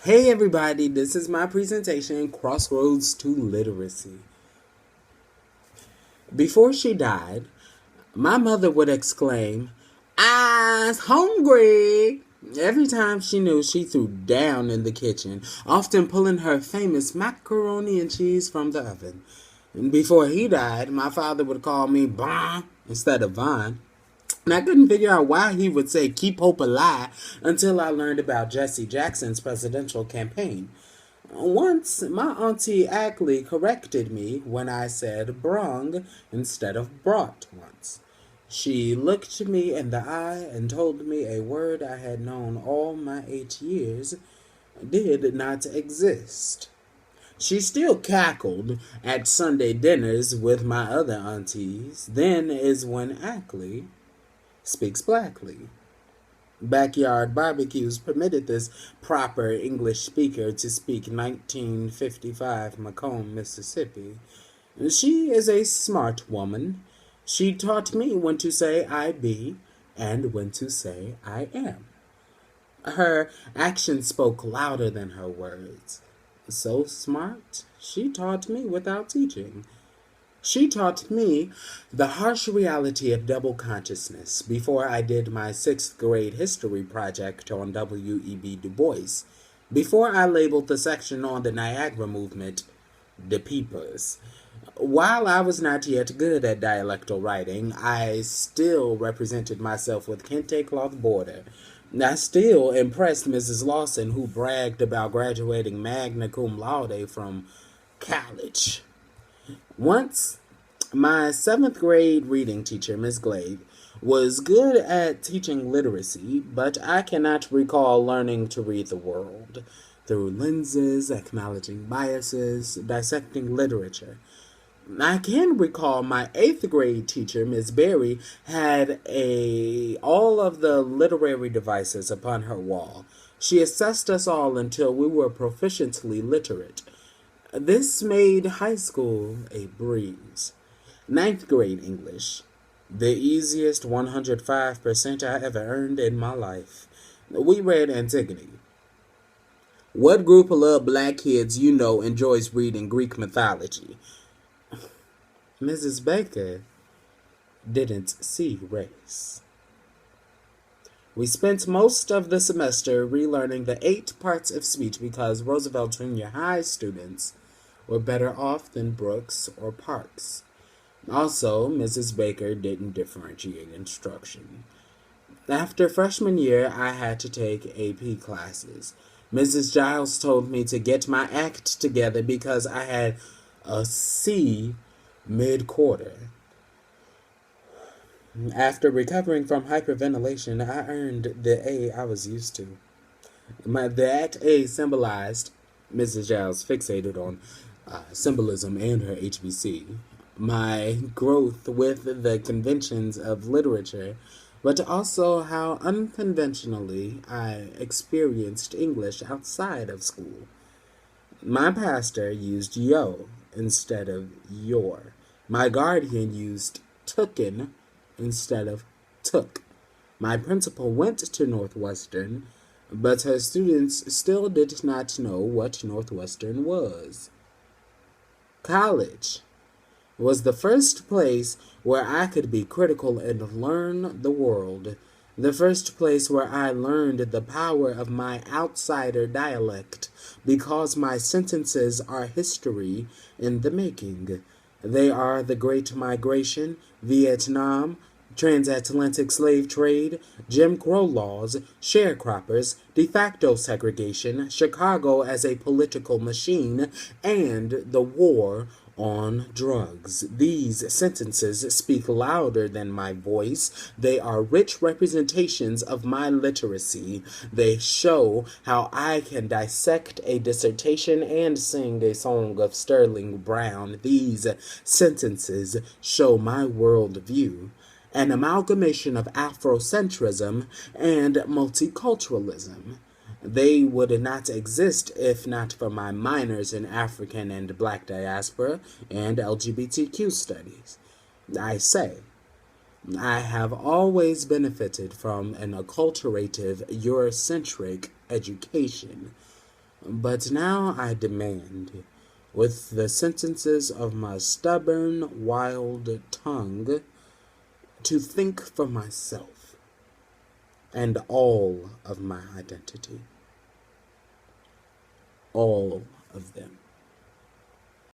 Hey everybody, this is my presentation, Crossroads to Literacy. Before she died, my mother would exclaim, "I's hungry!" every time she knew she threw down in the kitchen, often pulling her famous macaroni and cheese from the oven. And before he died, my father would call me Bon instead of Von. And I couldn't figure out why he would say keep hope alive until I learned about Jesse Jackson's presidential campaign. Once, my auntie Ackley corrected me when I said brung instead of brought once. She looked me in the eye and told me a word I had known all my 8 years did not exist. She still cackled at Sunday dinners with my other aunties. Then is when Ackley speaks blackly. Backyard barbecues permitted this proper English speaker to speak 1955 Macomb, Mississippi. She is a smart woman. She taught me when to say I be and when to say I am. Her actions spoke louder than her words. So smart, she taught me without teaching. She taught me the harsh reality of double consciousness before I did my sixth grade history project on W.E.B. Du Bois, before I labeled the section on the Niagara movement the Peepers. While I was not yet good at dialectal writing, I still represented myself with kente cloth border. I still impressed Mrs. Lawson, who bragged about graduating magna cum laude from college. Once, my seventh grade reading teacher, Miss Glade, was good at teaching literacy, but I cannot recall learning to read the world through lenses, acknowledging biases, dissecting literature. I can recall my eighth grade teacher, Miss Berry, had all of the literary devices upon her wall. She assessed us all until we were proficiently literate. This made high school a breeze. Ninth grade English, the easiest 105% I ever earned in my life. We read Antigone. What group of little black kids you know enjoys reading Greek mythology? Mrs. Baker didn't see race. We spent most of the semester relearning the 8 parts of speech because Roosevelt Junior High students were better off than Brooks or Parks. Also, Mrs. Baker didn't differentiate instruction. After freshman year, I had to take AP classes. Mrs. Giles told me to get my act together because I had a C mid-quarter. After recovering from hyperventilation, I earned the A I was used to. That A symbolized Mrs. Giles fixated on symbolism and her HBC, my growth with the conventions of literature, but also how unconventionally I experienced English outside of school. My pastor used yo instead of your. My guardian used tooken instead of took. My principal went to Northwestern, but her students still did not know what Northwestern was. College was the first place where I could be critical and learn the world. The first place where I learned the power of my outsider dialect, because my sentences are history in the making. They are the Great Migration, Vietnam, transatlantic slave trade, Jim Crow laws, sharecroppers, de facto segregation, Chicago as a political machine, and the war on drugs. These sentences speak louder than my voice. They are rich representations of my literacy. They show how I can dissect a dissertation and sing a song of Sterling Brown. These sentences show my worldview, an amalgamation of Afrocentrism and multiculturalism. They would not exist if not for my minors in African and Black diaspora and LGBTQ studies. I say, I have always benefited from an acculturative, Eurocentric education. But now I demand, with the sentences of my stubborn, wild tongue, to think for myself and all of my identity. All of them.